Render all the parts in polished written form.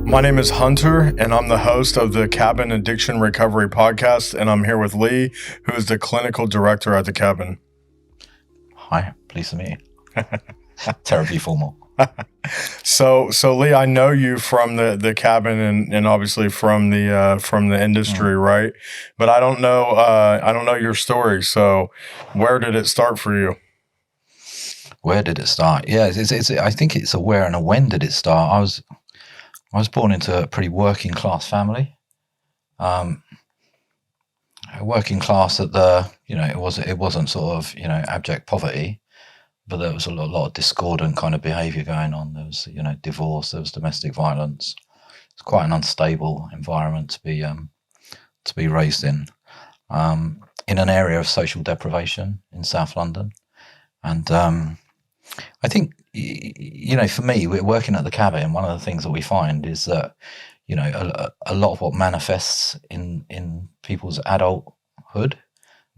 My name is Hunter, and I'm the host of the Cabin Addiction Recovery podcast, and I'm here with Lee, who is the clinical director at the Cabin. Hi, pleased to meet you. Terribly formal. So Lee, I know you from the Cabin and obviously from the industry, right? But I don't know your story. So where did it start for you? Where did it start? Yeah, I think it's a where and a when did it start. I was born into a pretty working class family. Working class at the, it wasn't sort of, abject poverty, but there was a lot of discordant kind of behaviour going on. There was, divorce, there was domestic violence. It's quite an unstable environment to be raised in an area of social deprivation in South London. And I think, for me, we're working at the Cabin. One of the things that we find is that, a lot of what manifests in people's adulthood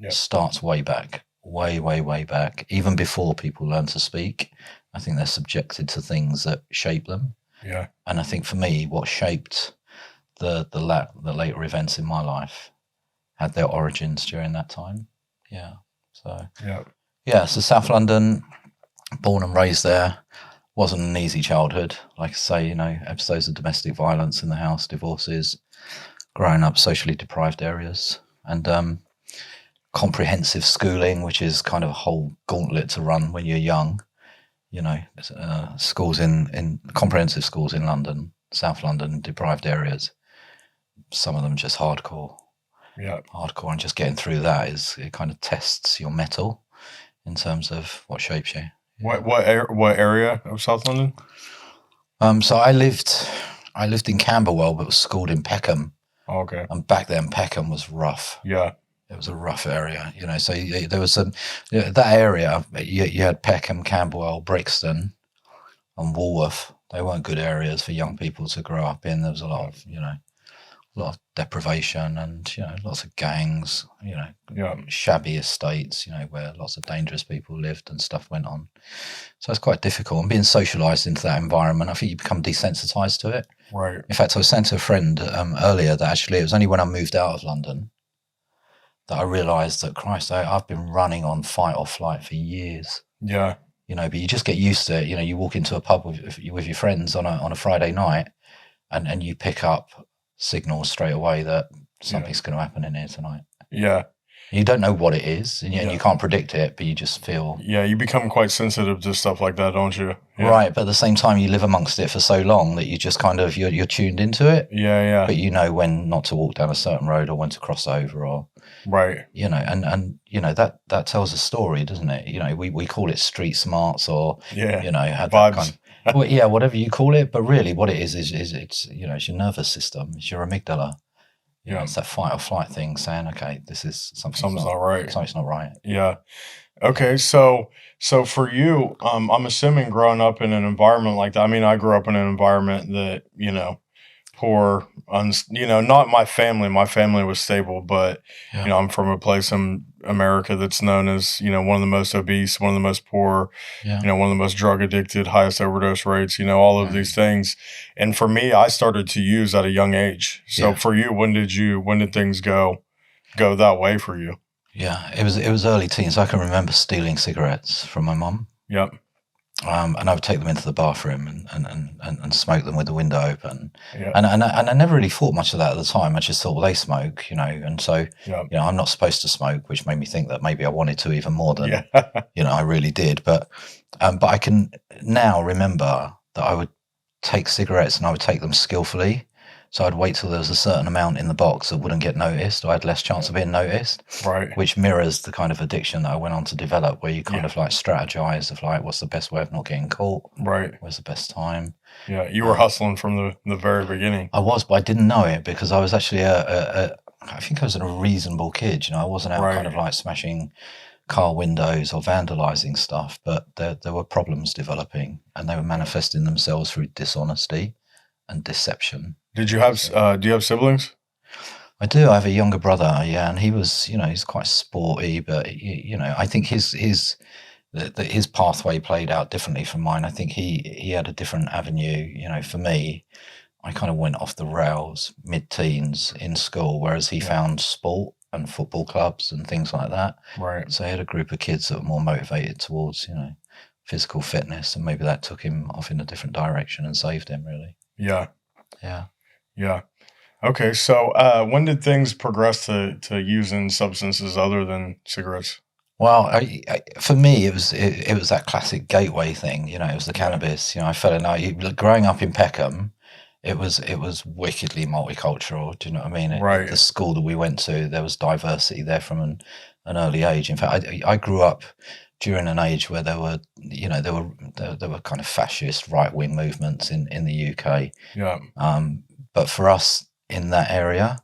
starts way back, way back, even before people learn to speak. I think they're subjected to things that shape them. Yeah. And I think for me, what shaped the later events in my life had their origins during that time. Yeah. So so South London, born and raised there, wasn't an easy childhood. Like I say, episodes of domestic violence in the house, divorces, growing up socially deprived areas, and comprehensive schooling, which is kind of a whole gauntlet to run when you're young. Schools in comprehensive schools in London, South London, deprived areas. Some of them just hardcore. Yeah. Hardcore, and just getting through that it kind of tests your mettle in terms of what shapes you. What area of South London? So I lived in Camberwell, but was schooled in Peckham. Oh, okay. And back then, Peckham was rough. Yeah. It was a rough area, So there was that area. You had Peckham, Camberwell, Brixton, and Walworth. They weren't good areas for young people to grow up in. There was a lot of deprivation and lots of gangs. Shabby estates. Where lots of dangerous people lived and stuff went on. So it's quite difficult. And being socialised into that environment, I think you become desensitised to it. Right. In fact, I was saying to a friend earlier that actually it was only when I moved out of London that I realised that, Christ, I've been running on fight or flight for years. Yeah. But you just get used to it. You walk into a pub with your friends on a Friday night and you pick up signals straight away that something's going to happen in here tonight. Yeah. You don't know what it is, and you can't predict it, but you just feel... Yeah, you become quite sensitive to stuff like that, don't you? Yeah. Right, but at the same time, you live amongst it for so long that you just kind of, you're tuned into it. Yeah. But you know when not to walk down a certain road or when to cross over or... Right. And that tells a story, doesn't it? We call it street smarts or, vibes. Kind of, well, whatever you call it, but really what it is it's it's your nervous system, it's your amygdala. It's that fight or flight thing saying, okay, this is something's not right. Something's not right. Yeah. Okay. So for you, I'm assuming growing up in an environment like that, I mean, I grew up in an environment that, poor, not my family. My family was stable, but, I'm from a place in America that's known as, one of the most obese, one of the most poor, one of the most drug addicted, highest overdose rates, all of these things. And for me, I started to use at a young age. So for you, when did things go that way for you? Yeah, it was early teens. I can remember stealing cigarettes from my mum. Yep. And I would take them into the bathroom and smoke them with the window open. Yeah. And I never really thought much of that at the time. I just thought, well, they smoke, and so, I'm not supposed to smoke, which made me think that maybe I wanted to even more than, I really did. But I can now remember that I would take cigarettes and I would take them skillfully. So I'd wait till there was a certain amount in the box that wouldn't get noticed, or I had less chance of being noticed. Right. Which mirrors the kind of addiction that I went on to develop, where you kind of like strategize of like, what's the best way of not getting caught? Right. Where's the best time? Yeah. You were hustling from the very beginning. I was, but I didn't know it because I was actually I think I was a reasonable kid. I wasn't out kind of like smashing car windows or vandalizing stuff, but there were problems developing and they were manifesting themselves through dishonesty and deception. Do you have siblings? I do. I have a younger brother, and he was, he's quite sporty, but I think his pathway played out differently from mine. I think he had a different avenue. For me, I kind of went off the rails mid-teens in school, whereas he Yeah. found sport and football clubs and things like that. Right. So he had a group of kids that were more motivated towards, physical fitness, and maybe that took him off in a different direction and saved him, really. Yeah. Yeah. Yeah. Okay. So, when did things progress to using substances other than cigarettes? Well, for me, it was that classic gateway thing. It was the Yeah. cannabis. I fell in love. Growing up in Peckham, it was wickedly multicultural. Do you know what I mean? Right. The school that we went to, there was diversity there from an early age. In fact, I grew up during an age where there were kind of fascist right wing movements in the UK. Yeah. But for us in that area,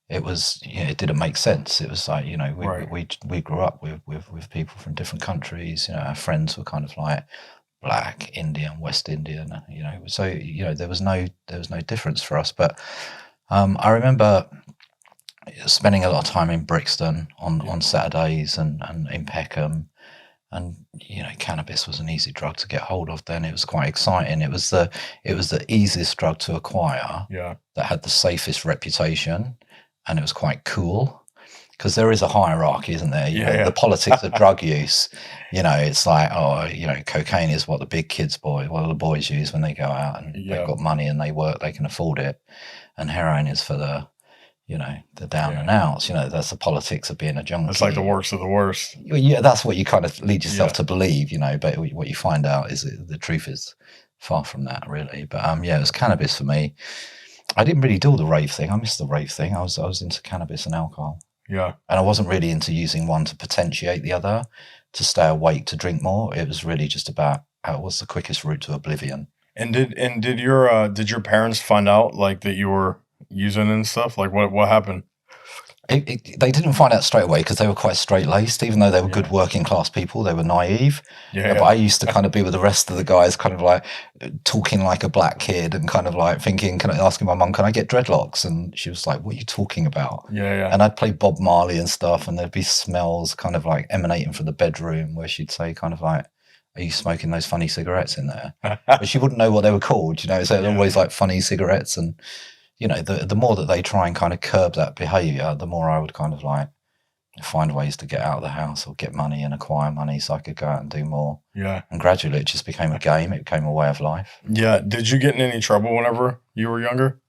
it was, it didn't make sense. It was like, Right. we grew up with people from different countries. Our friends were kind of like black, Indian, West Indian. So there was no difference for us. But I remember spending a lot of time in Brixton on Saturdays and in Peckham. And cannabis was an easy drug to get hold of then. It was quite exciting. It was the easiest drug to acquire. Yeah. That had the safest reputation, and it was quite cool because there is a hierarchy, isn't there? Yeah. The politics of drug use. It's like, cocaine is what the big the boys use when they go out and they've got money and they work, they can afford it, and heroin is for the the down and outs. That's the politics of being a junkie. It's like the worst of the worst. Yeah, that's what you kind of lead yourself to believe, but what you find out is that the truth is far from that, really. But it was cannabis for me. I didn't really do the rave thing. I missed the rave thing. I was into cannabis and alcohol. Yeah. And I wasn't really into using one to potentiate the other, to stay awake, to drink more. It was really just about what's the quickest route to oblivion. And did your parents find out like that you were using and stuff? Like what happened? They didn't find out straight away because they were quite straight-laced. Even though they were good working class people, they were naive. Yeah. But I used to kind of be with the rest of the guys, kind of like talking like a black kid and kind of like thinking, asking my mum, can I get dreadlocks? And she was like, what are you talking about? Yeah. And I'd play Bob Marley and stuff, and there'd be smells kind of like emanating from the bedroom where she'd say kind of like, are you smoking those funny cigarettes in there? But she wouldn't know what they were called, so they're always like funny cigarettes. And the more that they try and kind of curb that behavior, the more I would kind of like find ways to get out of the house or get money and acquire money so I could go out and do more. Yeah. And gradually it just became a game. It became a way of life. Yeah. Did you get in any trouble whenever you were younger?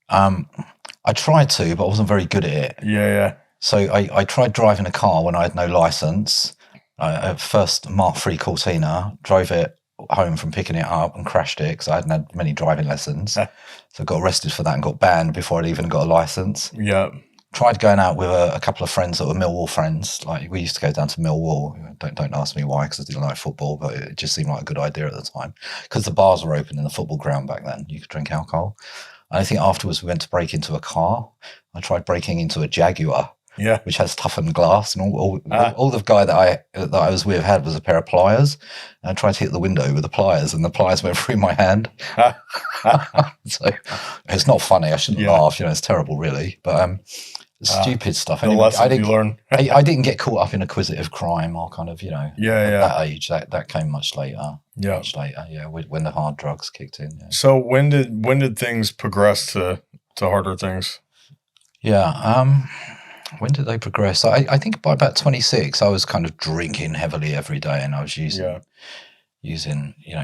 I tried to, but I wasn't very good at it. Yeah. So I tried driving a car when I had no license. First Mark III Cortina, drove it home from picking it up and crashed it because I hadn't had many driving lessons. So I got arrested for that and got banned before I'd even got a license. Yeah. Tried going out with a couple of friends that were Millwall friends. Like we used to go down to Millwall. Don't ask me why, because I didn't like football, but it just seemed like a good idea at the time because the bars were open in the football ground back then. You could drink alcohol. And I think afterwards we went to break into a car. I tried breaking into a Jaguar. Yeah. Which has toughened glass, and all the guy that I was with had was a pair of pliers. And I tried to hit the window with the pliers, and the pliers went through my hand. So it's not funny. I shouldn't laugh. It's terrible, really. But stupid stuff. The lessons you learn. I didn't get caught up in acquisitive crime or kind of at that age. That came much later. Yeah. Much later. Yeah, when the hard drugs kicked in. Yeah. So when did things progress to harder things? Yeah. When did they progress? I think by about 26, I was kind of drinking heavily every day, and I was using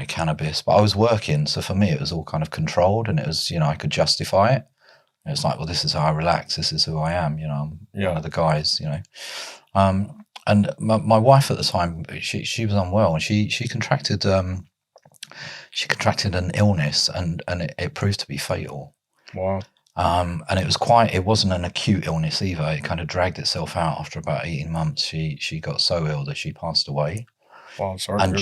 cannabis. But I was working, so for me it was all kind of controlled, and it was I could justify it. It was like, well, this is how I relax. This is who I am. I'm one of the guys. And my wife at the time, she was unwell, and she contracted an illness, and it proved to be fatal. Wow. And it wasn't an acute illness either. It kind of dragged itself out after about 18 months. She got so ill that she passed away. Wow, sorry. And it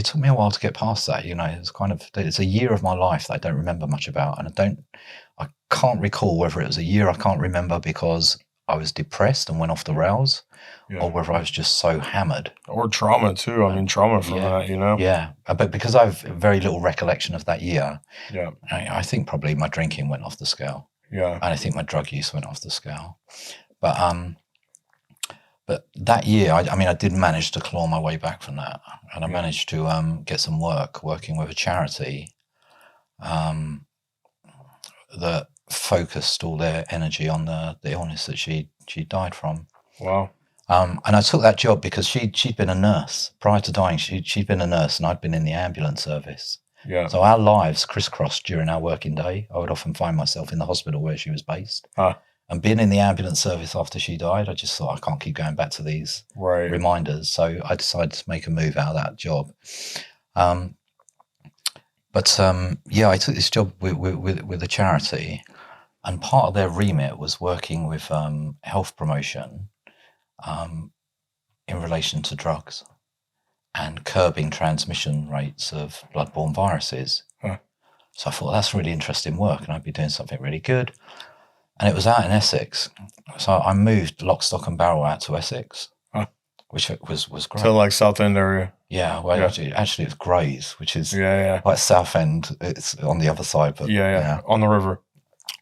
took me a while to get past that. It's a year of my life that I don't remember much about. And I can't recall whether it was a year I can't remember because I was depressed and went off the rails, or whether I was just so hammered. Or trauma too. I mean, trauma from that, Yeah, but because I have very little recollection of that year, I think probably my drinking went off the scale. Yeah. And I think my drug use went off the scale. But that year, I did manage to claw my way back from that. And I managed to get some work working with a charity that focused all their energy on the illness that she died from. Wow. And I took that job because she'd been a nurse prior to dying. She'd been a nurse, and I'd been in the ambulance service. Yeah. So our lives crisscrossed during our working day. I would often find myself in the hospital where she was based. And being in the ambulance service after she died, I just thought, I can't keep going back to these reminders. So I decided to make a move out of that job. I took this job with a charity, and part of their remit was working with health promotion in relation to drugs and curbing transmission rates of bloodborne viruses. So I thought, that's really interesting work, and I'd be doing something really good. And it was out in Essex. So I moved lock, stock and barrel out to Essex, which was great. To like South End area? Yeah, well, actually it was Grays, which is like South End. It's on the other side. But on the river.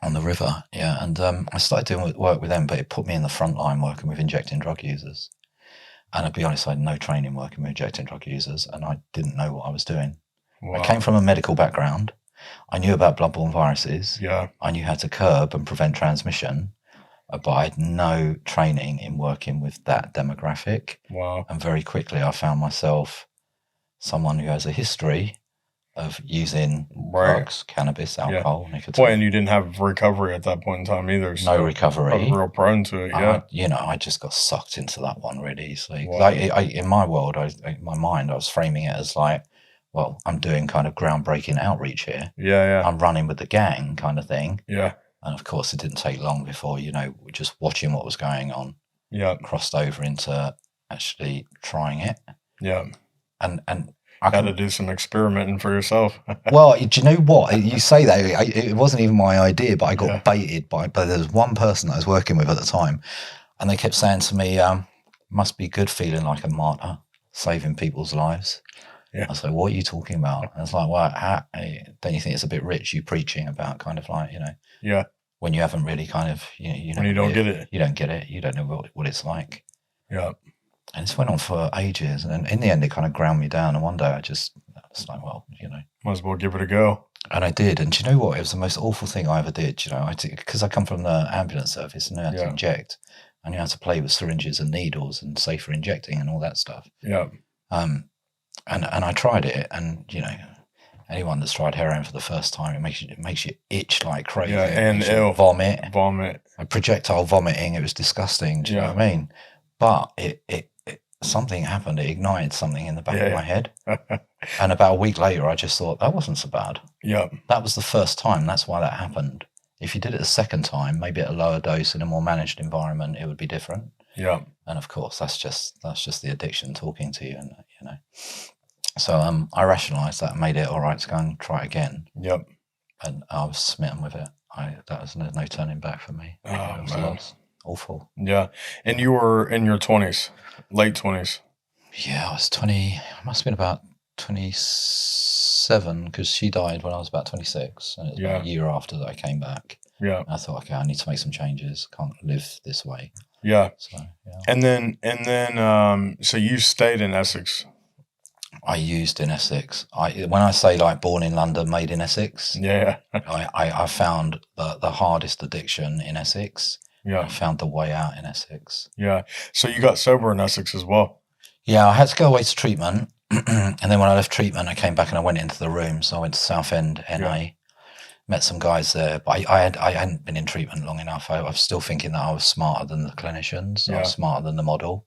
On the river, yeah. And I started doing work with them, but it put me in the front line working with injecting drug users. And I'll be honest, I had no training working with injecting drug users, and I didn't know what I was doing. Wow. I came from a medical background. I knew about bloodborne viruses. Yeah. I knew how to curb and prevent transmission, but I had no training in working with that demographic. Wow. And very quickly I found myself someone who has a history of using drugs, cannabis, alcohol, nicotine. Well, and you didn't have recovery at that point in time either. So no recovery. I was real prone to it, I just got sucked into that one, really. So in my world, in my mind, I was framing it as like, well, I'm doing kind of groundbreaking outreach here. Yeah. I'm running with the gang kind of thing. Yeah. And of course, it didn't take long before, just watching what was going on. Yeah. Crossed over into actually trying it. Yeah. And I had to do some experimenting for yourself. Well, do you know what? You say that. It wasn't even my idea, but I got baited by there was one person that I was working with at the time, and they kept saying to me, must be good feeling like a martyr, saving people's lives. Yeah. I was like, what are you talking about? And I was like, well, don't you think it's a bit rich, you preaching about kind of like, when you haven't really kind of, when you don't get it. You don't get it. You don't know what it's like. Yeah. And this went on for ages. And in the end, it kind of ground me down. And one day I was like, well, might as well give it a go. And I did. And do you know what? It was the most awful thing I ever did. Because I come from the ambulance service and knew how to inject. I knew how to play with syringes and needles and safer injecting and all that stuff. Yeah. And I tried it. And, anyone that's tried heroin for the first time, it makes you itch like crazy. Yeah, and vomit. Projectile vomiting. It was disgusting. Do you know what I mean? But it something happened. It ignited something in the back of my head. And about a week later, I just thought, that wasn't so bad. Yeah. That was the first time. That's why that happened. If you did it a second time, maybe at a lower dose in a more managed environment, it would be different. Yeah. And of course, that's just the addiction talking to you, and So I rationalised that and made it all right to go and try it again. Yep. And I was smitten with it. That was no turning back for me. Oh, man. Awful. Yeah. And you were in your 20s, late 20s. Yeah, I was 20. I must have been about 27 because she died when I was about 26. And it was about a year after that I came back. Yeah. And I thought, okay, I need to make some changes. Can't live this way. Yeah. So, yeah. And then, so you stayed in Essex. I used in Essex. When I say like born in London, made in Essex. Yeah. I found the hardest addiction in Essex. Yeah. I found the way out in Essex. Yeah. So you got sober in Essex as well? Yeah, I had to go away to treatment. And then when I left treatment, I came back and I went into the room. So I went to Southend, NA, met some guys there. But I hadn't been in treatment long enough. I was still thinking that I was smarter than the clinicians. I was smarter than the model.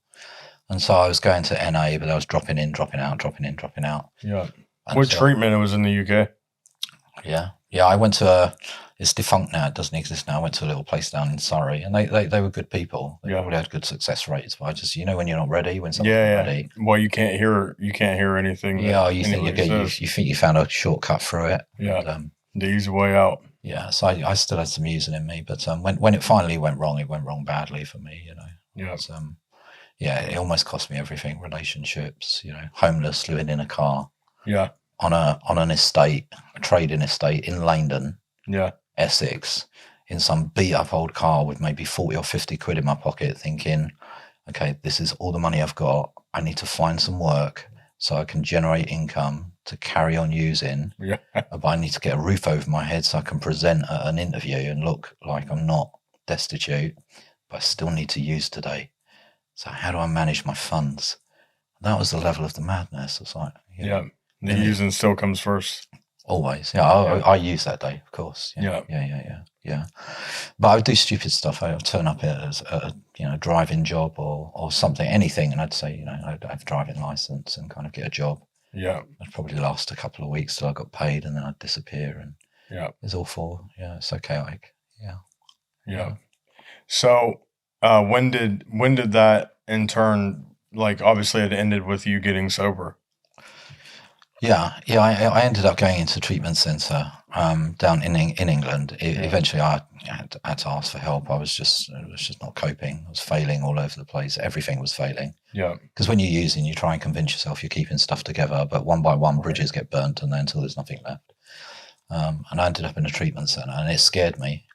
And so I was going to NA, but I was dropping in, dropping out, dropping in, dropping out. Yeah. What treatment? It was in the UK? Yeah. Yeah, I went to it's defunct now. It doesn't exist now. I went to a little place down in Surrey, and they were good people. They probably had good success rates. But I just, when you're not ready, when someone's not ready. Well, you can't hear anything. Yeah, you think you found a shortcut through it. Yeah, and, the easy way out. Yeah, so I still had some using in me, but when it finally went wrong, it went wrong badly for me. Yeah. It almost cost me everything. Relationships, homeless, living in a car. Yeah. On an estate, a trading estate in Langdon, Essex, in some beat up old car with maybe 40 or 50 quid in my pocket, thinking, okay, this is all the money I've got. I need to find some work so I can generate income to carry on using, Yeah. but I need to get a roof over my head so I can present at an interview and look like I'm not destitute, but I still need to use today. So how do I manage my funds? That was the level of the madness. It's like, Yeah. The using still comes first. Always. Yeah. I use that day, of course. Yeah. Yeah. But I would do stupid stuff. I would turn up as a driving job or something, anything, and I'd say, I'd have a driving license and kind of get a job. Yeah. I'd probably last a couple of weeks till I got paid, and then I'd disappear, and it's awful. Yeah, it's so chaotic. Yeah. So, when did that in turn, like, obviously it ended with you getting sober? Yeah. I ended up going into a treatment centre down in England. Eventually, I had to ask for help. I was just not coping. I was failing all over the place. Everything was failing. Yeah. Because when you're using, you try and convince yourself you're keeping stuff together, but one by one, bridges get burnt, and then until there's nothing left. And I ended up in a treatment centre, and it scared me.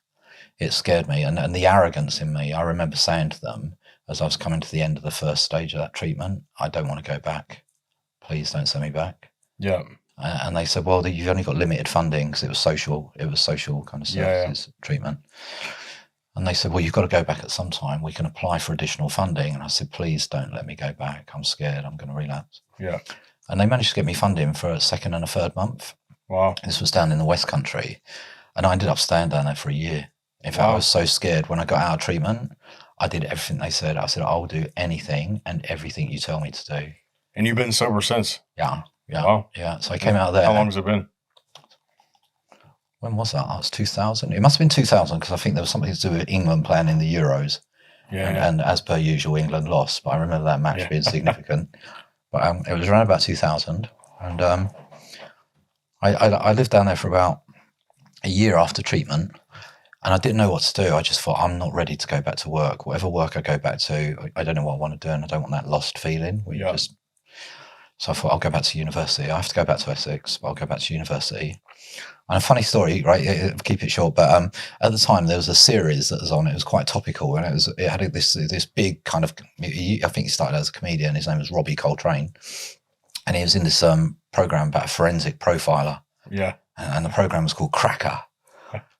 And the arrogance in me. I remember saying to them as I was coming to the end of the first stage of that treatment, I don't want to go back. Please don't send me back. Yeah. And they said, well, you've only got limited funding because it was social kind of services treatment. And they said, well, you've got to go back at some time. We can apply for additional funding. And I said, please don't let me go back. I'm scared. I'm going to relapse. Yeah. And they managed to get me funding for a second and a third month. Wow. This was down in the West Country. And I ended up staying down there for a year. In fact, I was so scared when I got out of treatment, I did everything they said. I said, I'll do anything and everything you tell me to do. And you've been sober since? Yeah. Wow. Yeah. So I came out of there. How long has it been? When was that? That was 2000. It must have been 2000 because I think there was something to do with England playing in the Euros. And as per usual, England lost. But I remember that match being significant. But it was around about 2000. And I lived down there for about a year after treatment. And I didn't know what to do. I just thought, I'm not ready to go back to work. Whatever work I go back to, I don't know what I want to do. And I don't want that lost feeling. So I thought, I'll go back to university. I have to go back to Essex, but I'll go back to university. And a funny story, right? Keep it short. But at the time, there was a series that was on. It was quite topical. And it had this big kind of, I think he started as a comedian. His name was Robbie Coltrane. And he was in this program about a forensic profiler. Yeah. And the program was called Cracker.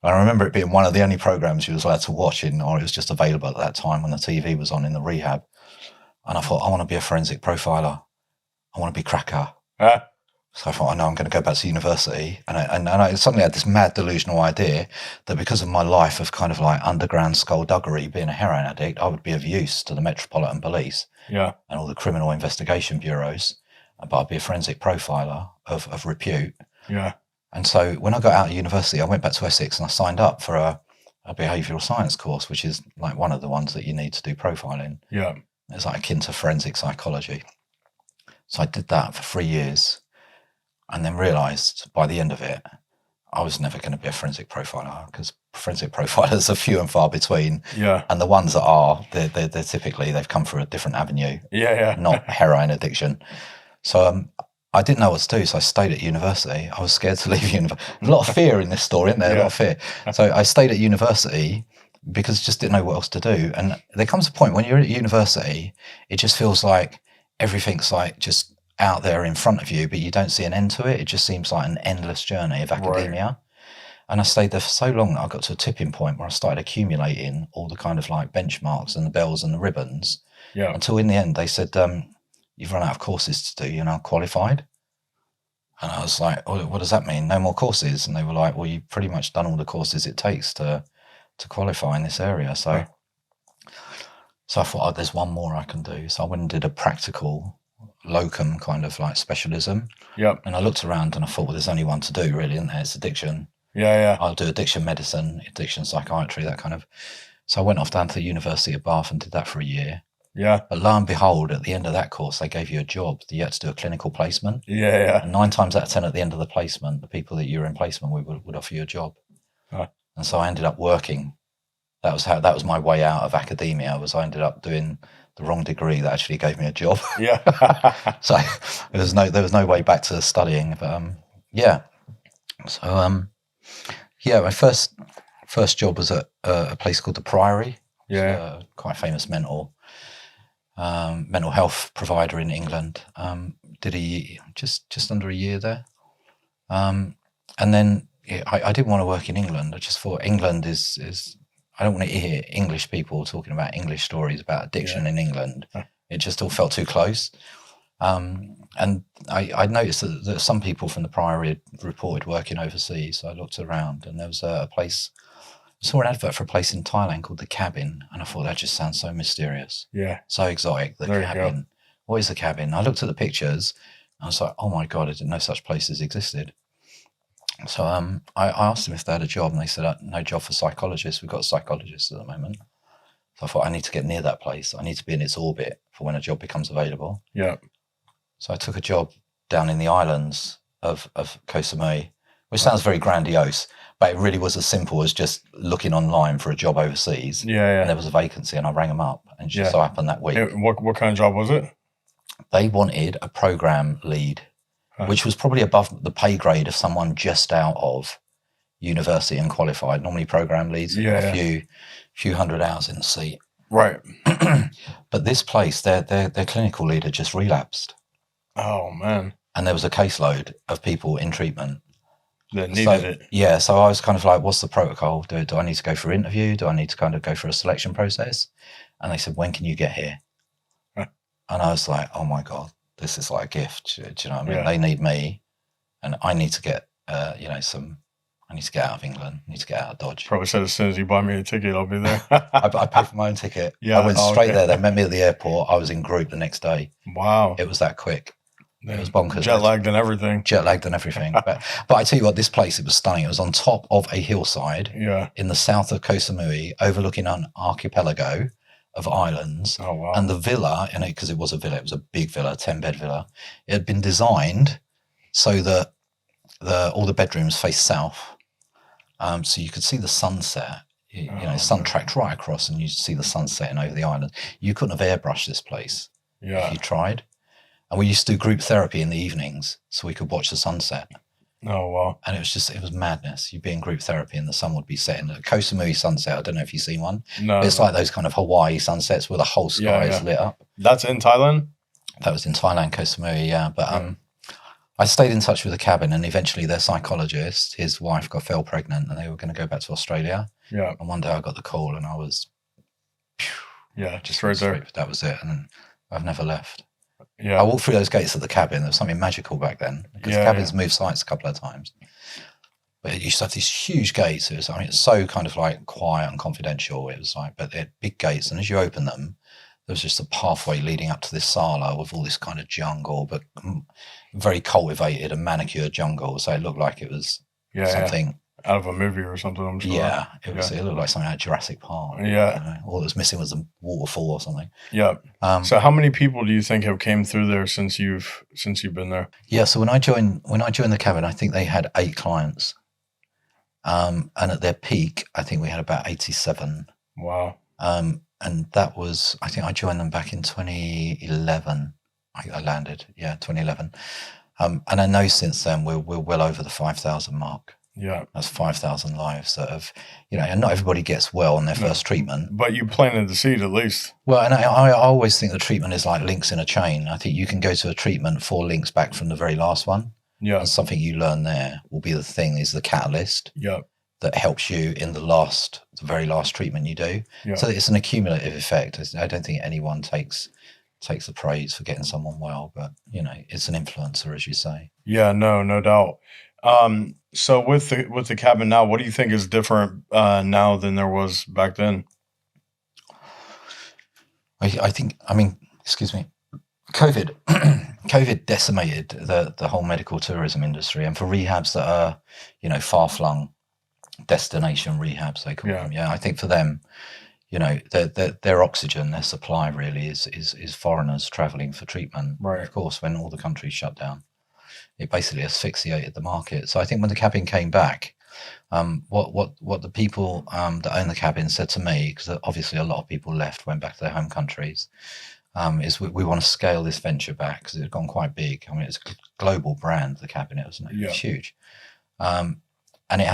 I remember it being one of the only programs you was allowed to watch or it was just available at that time when the TV was on in the rehab. And I thought, I want to be a forensic profiler. I want to be Cracker. So I thought, I know I'm going to go back to university. And I suddenly had this mad delusional idea that because of my life of kind of like underground skullduggery, being a heroin addict, I would be of use to the Metropolitan Police and all the criminal investigation bureaus. But I'd be a forensic profiler of repute. Yeah. And so when I got out of university, I went back to Essex and I signed up for a behavioural science course, which is like one of the ones that you need to do profiling. Yeah. It's like akin to forensic psychology. So I did that for 3 years and then realised by the end of it, I was never going to be a forensic profiler because forensic profilers are few and far between. Yeah. And the ones that are, they're typically, they've come through a different avenue. Yeah. Not heroin addiction. So I didn't know what to do, so I stayed at university. I was scared to leave university. A lot of fear in this story, isn't there? A lot of fear. So I stayed at university because I just didn't know what else to do. And there comes a point when you're at university, it just feels like everything's like just out there in front of you, but you don't see an end to it. It just seems like an endless journey of academia. Right. And I stayed there for so long that I got to a tipping point where I started accumulating all the kind of like benchmarks and the bells and the ribbons. Yeah. Until in the end, they said, you've run out of courses to do, you're now qualified. And I was like, oh, what does that mean? No more courses? And they were like, well, you've pretty much done all the courses it takes to qualify in this area. So I thought, oh, there's one more I can do. So I went and did a practical locum kind of like specialism. Yep. And I looked around and I thought, well, there's only one to do really, isn't there? It's addiction. Yeah. I'll do addiction medicine, addiction psychiatry, that kind of. So I went off down to the University of Bath and did that for a year. Yeah. But lo and behold, at the end of that course, they gave you a job. You had to do a clinical placement. Yeah. And 9 times out of 10 at the end of the placement, the people that you were in placement with would offer you a job. Huh. And so I ended up working. That was my way out of academia. I ended up doing the wrong degree that actually gave me a job. Yeah. So there was no way back to studying. But yeah. So my first job was at a place called the Priory. Yeah. Quite a famous mentor. mental health provider in England. Did just under a year there. And then I didn't want to work in England. I just thought England is I don't want to hear English people talking about English stories about addiction in England. It just all felt too close. And I noticed that some people from the Priory reported working overseas. So I looked around, and there was a place. I saw an advert for a place in Thailand called the Cabin, and I thought that just sounds so mysterious, so exotic. The Cabin. What is the Cabin? I looked at the pictures, and I was like, oh my god, I didn't know such places existed. So I asked them if they had a job, and they said, no job for psychologists. We've got psychologists at the moment. So I thought, I need to get near that place. I need to be in its orbit for when a job becomes available. Yeah. So I took a job down in the islands of Koh Samui, which sounds very grandiose, but it really was as simple as just looking online for a job overseas. And there was a vacancy, and I rang them up, and it just so happened that week. What kind of job was it? They wanted a program lead, which was probably above the pay grade of someone just out of university and qualified. Normally program leads have a few hundred hours in the seat. Right. But this place, their clinical lead had just relapsed. Oh, man. And there was a caseload of people in treatment that needed it. Yeah, so I was kind of like, what's the protocol? Do I need to go for an interview? Do I need to kind of go for a selection process? And they said, when can you get here? And I was like, oh my God, this is like a gift. Do you know what I mean? They need me, and I need to get, I need to get out of England. I need to get out of Dodge. Probably said, as soon as you buy me a ticket, I'll be there. I paid for my own ticket. I went straight there. They met me at the airport. I was in group the next day. Wow. It was that quick. It was bonkers. Jet lagged and everything. But I tell you what, this place, it was stunning. It was on top of a hillside in the south of Koh Samui, overlooking an archipelago of islands. Oh, wow. And the villa, in it, because it was a villa, it was a big villa, 10-bed villa. It had been designed so that all the bedrooms face south. So you could see the sunset. Sun tracked right across, and you see the sun setting over the island. You couldn't have airbrushed this place if you tried. And we used to do group therapy in the evenings so we could watch the sunset. Oh, wow. And it was madness. You'd be in group therapy and the sun would be setting. The Koh Samui sunset, I don't know if you've seen one. No. It's like those kind of Hawaii sunsets where the whole sky is lit up. That's in Thailand? That was in Thailand, Koh Samui, yeah. But I stayed in touch with the Cabin, and eventually their psychologist, his wife fell pregnant, and they were going to go back to Australia. Yeah. And one day I got the call, and I was... just right there. That was it. And I've never left. Yeah. I walked through those gates of the Cabin. There was something magical back then, because Cabin's moved sites a couple of times. But it used to have these huge gates. It's so kind of like quiet and confidential. It was like, but they're big gates, and as you open them, there was just a pathway leading up to this sala with all this kind of jungle, but very cultivated and manicured jungle. So it looked like it was something out of a movie or something. I'm sure. Yeah, it looked like something out of Jurassic Park. Yeah, all that was missing was a waterfall or something. Yeah. So how many people do you think have came through there since you've been there? Yeah. So when I joined the Cabin, I think they had 8 clients, and at their peak, I think we had about 87. Wow. And that was, I think I joined them back in 2011. I landed, 2011. And I know since then we're well over the 5,000 mark. Yeah. That's 5,000 lives that have, and not everybody gets well on their first treatment. But you planted the seed at least. Well, and I always think the treatment is like links in a chain. I think you can go to a treatment 4 links back from the very last one. Yeah. And something you learn there will be is the catalyst. Yeah. That helps you in the very last treatment you do. Yeah. So it's an accumulative effect. I don't think anyone takes the praise for getting someone well, but it's an influencer, as you say. Yeah, no doubt. So with the Cabin now, what do you think is different now than there was back then? I think, excuse me, COVID decimated the whole medical tourism industry, and for rehabs that are, far-flung destination rehabs, they call them. Yeah, I think for them, their oxygen, their supply really is foreigners traveling for treatment. Right. Of course, when all the countries shut down, it basically asphyxiated the market. So I think when the Cabin came back, what the people that own the Cabin said to me, because obviously a lot of people left, went back to their home countries, is we want to scale this venture back because it had gone quite big. It's a global brand, the Cabin. It was huge. And it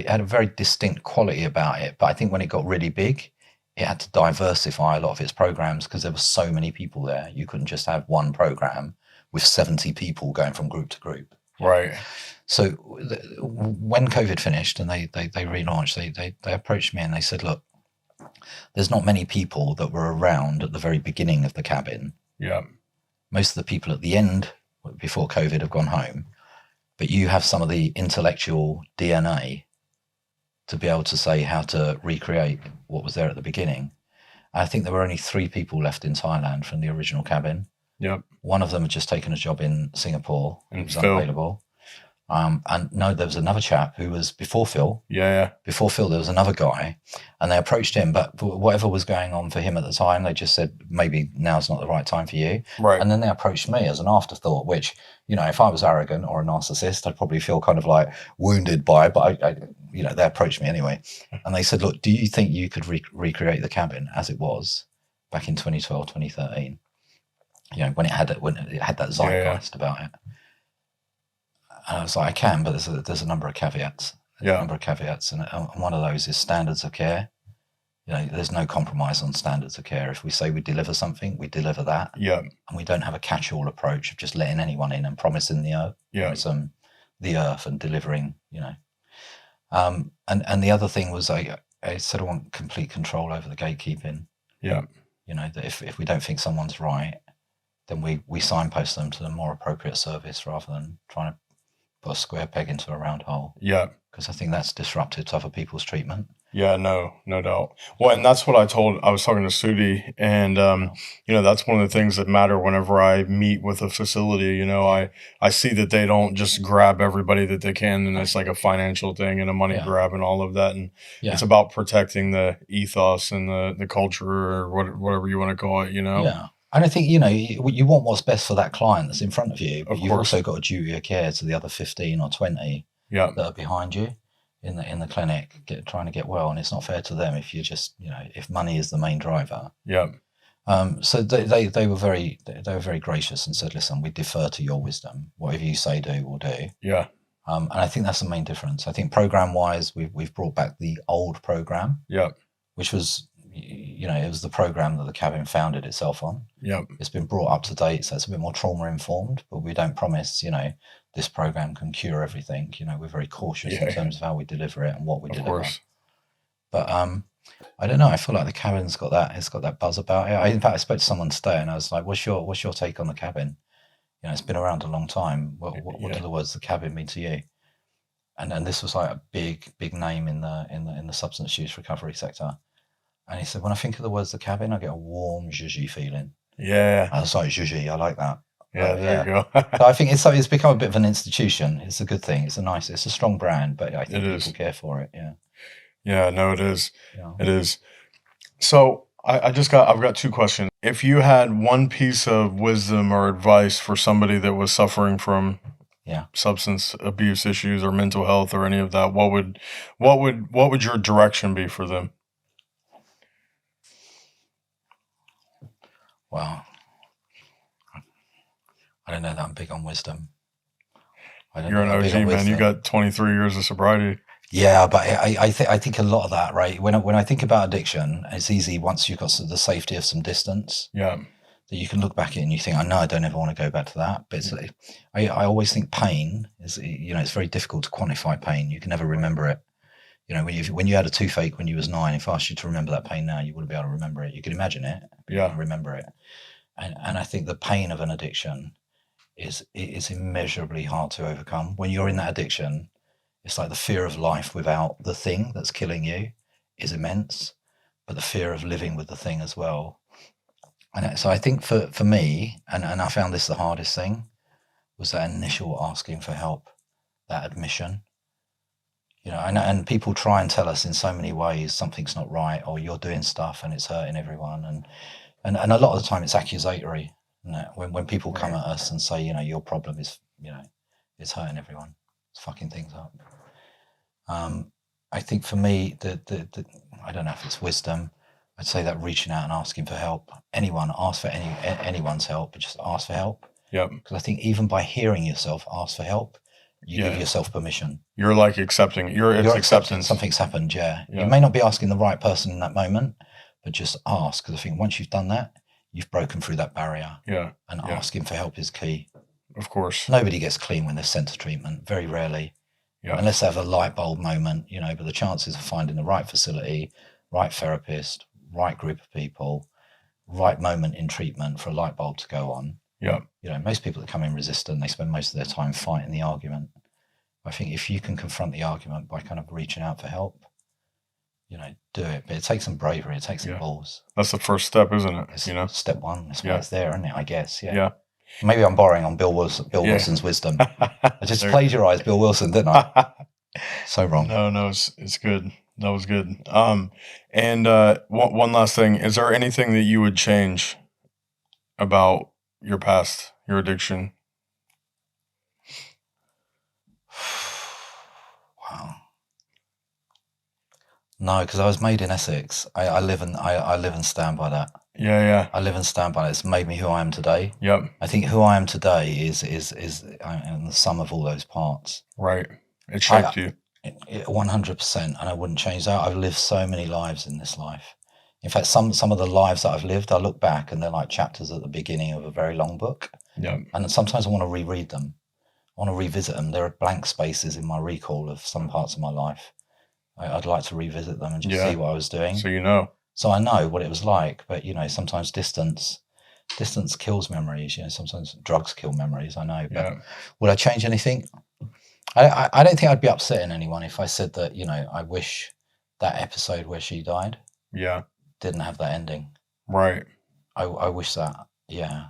had a very distinct quality about it. But I think when it got really big, it had to diversify a lot of its programs because there were so many people there. You couldn't just have one program with 70 people going from group to group. Right. So when COVID finished and they relaunched, they approached me and they said, look, there's not many people that were around at the very beginning of the cabin. Yeah. Most of the people at the end, before COVID, have gone home. But you have some of the intellectual DNA to be able to say how to recreate what was there at the beginning. I think there were only 3 people left in Thailand from the original cabin. Yep. One of them had just taken a job in Singapore. And He was Phil. unavailable. And no, there was another chap who was before Phil. Yeah. Before Phil, there was another guy, and they approached him. But whatever was going on for him at the time, they just said, maybe now's not the right time for you. Right. And then they approached me as an afterthought, which, you know, if I was arrogant or a narcissist, I'd probably feel kind of like wounded by it. But, I you know, they approached me anyway. And they said, look, do you think you could recreate the cabin as it was back in 2012, 2013? You know, when it had that zeitgeist about it. And I was like, I can, but there's a number of caveats. Yeah. A number of caveats, and one of those is standards of care. You know, there's no compromise on standards of care. If we say we deliver something, we deliver that. Yeah. And we don't have a catch-all approach of just letting anyone in and promising the earth. Yeah. The earth and delivering. You know, and the other thing was I said I want complete control over the gatekeeping. Yeah. You know, that if we don't think someone's right, then we signpost them to the more appropriate service rather than trying to put a square peg into a round hole. Yeah. Because I think that's disruptive to other people's treatment. Yeah, no doubt. Well, and that's what I was talking to Sudi, and, you know, that's one of the things that matter whenever I meet with a facility. You know, I see that they don't just grab everybody that they can, and it's like a financial thing and a money grab and all of that. And it's about protecting the ethos and the culture or whatever you want to call it, you know? Yeah. And I think, you know, you want what's best for that client that's in front of you, but you've also got a duty of care to the other 15 or 20 that are behind you in the clinic trying to get well. And it's not fair to them if you just, you know, if money is the main driver. Yeah. So they were very gracious and said, listen, we defer to your wisdom. Whatever you say do, we'll do. Yeah. And I think that's the main difference. I think program wise, we've brought back the old program. Yeah. Which was, you know, it was the program that the cabin founded itself on. Yeah. It's been brought up to date, so it's a bit more trauma informed, but we don't promise, you know, this program can cure everything. You know, we're very cautious in terms of how we deliver it and what we deliver. Of course. But I don't know. I feel like the cabin's got that. It's got that buzz about it. In fact, I spoke to someone today, and I was like, "What's your take on the cabin? You know, it's been around a long time. What do the words the cabin mean to you?" And this was like a big name in the substance use recovery sector. And he said, when I think of the words the cabin, I get a warm zhuzhy feeling. Yeah. I was like, zhuzhy, I like that. Yeah, there you go. So I think it's become a bit of an institution. It's a good thing. It's a strong brand, but I think people care for it. Yeah. Yeah, no, it is. Yeah. It is. So I've got 2 questions. If you had one piece of wisdom or advice for somebody that was suffering from substance abuse issues or mental health or any of that, what would your direction be for them? Well, I don't know that I'm big on wisdom. You're an OG, man. You got 23 years of sobriety. Yeah, but I think a lot of that, right? When I think about addiction, it's easy once you've got the safety of some distance. Yeah. That you can look back at and you think, I know I don't ever want to go back to that. But I always think pain is, you know, it's very difficult to quantify pain. You can never remember it. You know, when you had a toothache when you was 9, if I asked you to remember that pain now, you wouldn't be able to remember it. You can imagine it, but you can remember it. And I think the pain of an addiction is immeasurably hard to overcome. When you're in that addiction, it's like the fear of life without the thing that's killing you is immense, but the fear of living with the thing as well. And so I think for me, and I found this the hardest thing, was that initial asking for help, that admission. You know, and people try and tell us in so many ways something's not right, or you're doing stuff and it's hurting everyone, and a lot of the time it's accusatory. You know, when people come at us and say, you know, your problem is, you know, it's hurting everyone, it's fucking things up. I think for me, the I don't know if it's wisdom. I'd say that reaching out and asking for help. Anyone ask for anyone's help, but just ask for help. Yeah. Because I think even by hearing yourself ask for help, you give yourself permission. You're like accepting. You're acceptance. Something's happened. Yeah. You may not be asking the right person in that moment, but just ask, because I think once you've done that, you've broken through that barrier. Yeah. And Yeah. asking for help is key. Of course. Nobody gets clean when they're sent to treatment, very rarely. Yeah. Unless they have a light bulb moment, but the chances of finding the right facility, right therapist, right group of people, right moment in treatment for a light bulb to go on. Yeah. Most people that come in resistant, they spend most of their time fighting the argument. I think if you can confront the argument by kind of reaching out for help, do it. But it takes some bravery. It takes some balls. That's the first step, isn't it? It's step one. That's why it's there, isn't it? I guess. Yeah. Maybe I'm borrowing on Bill Wilson's wisdom. I just plagiarized Bill Wilson, didn't I? So wrong. No, it's good. That was good. And one last thing. Is there anything that you would change about your past, your addiction? Wow. No, because I was made in Essex. I live and stand by that. Yeah. I live and stand by it. It's made me who I am today. Yep. I think who I am today is the sum of all those parts. Right. It shaped you. 100%, and I wouldn't change that. I've lived so many lives in this life. In fact, some of the lives that I've lived, I look back and they're like chapters at the beginning of a very long book. Yeah. And sometimes I want to reread them. I want to revisit them. There are blank spaces in my recall of some parts of my life. I'd like to revisit them and just see what I was doing. So I know what it was like, but sometimes distance kills memories. Sometimes drugs kill memories. I know, but would I change anything? I don't think I'd be upsetting anyone if I said that. I wish that episode where she died, didn't have that ending. Right. I wish that. Yeah.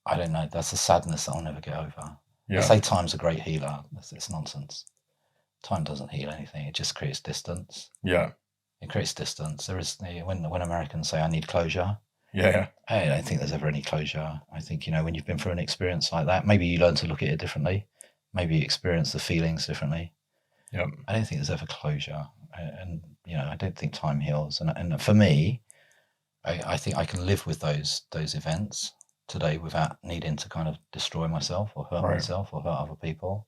I don't know. That's a sadness that I'll never get over. Yeah. They say time's a great healer. It's nonsense. Time doesn't heal anything. It just creates distance. Yeah. It creates distance. There is when Americans say I need closure. Yeah. I don't think there's ever any closure. I think when you've been through an experience like that, maybe you learn to look at it differently. Maybe you experience the feelings differently. Yeah. I don't think there's ever closure, and I don't think time heals. And for me, I think I can live with those events today without needing to kind of destroy myself or hurt myself or hurt other people.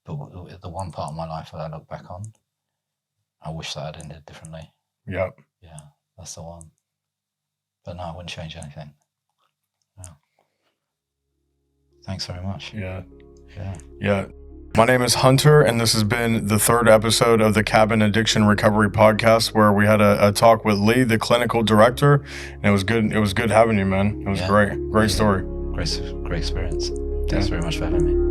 But the one part of my life that I look back on, I wish that had ended differently. Yeah. Yeah, that's the one. But no, I wouldn't change anything. No. Thanks very much. Yeah. My name is Hunter, and this has been the third episode of the Cabin Addiction Recovery Podcast, where we had a talk with Lee, the clinical director, and it was good. It was good having you, man. It was great. Great story. Great experience. Thanks very much for having me.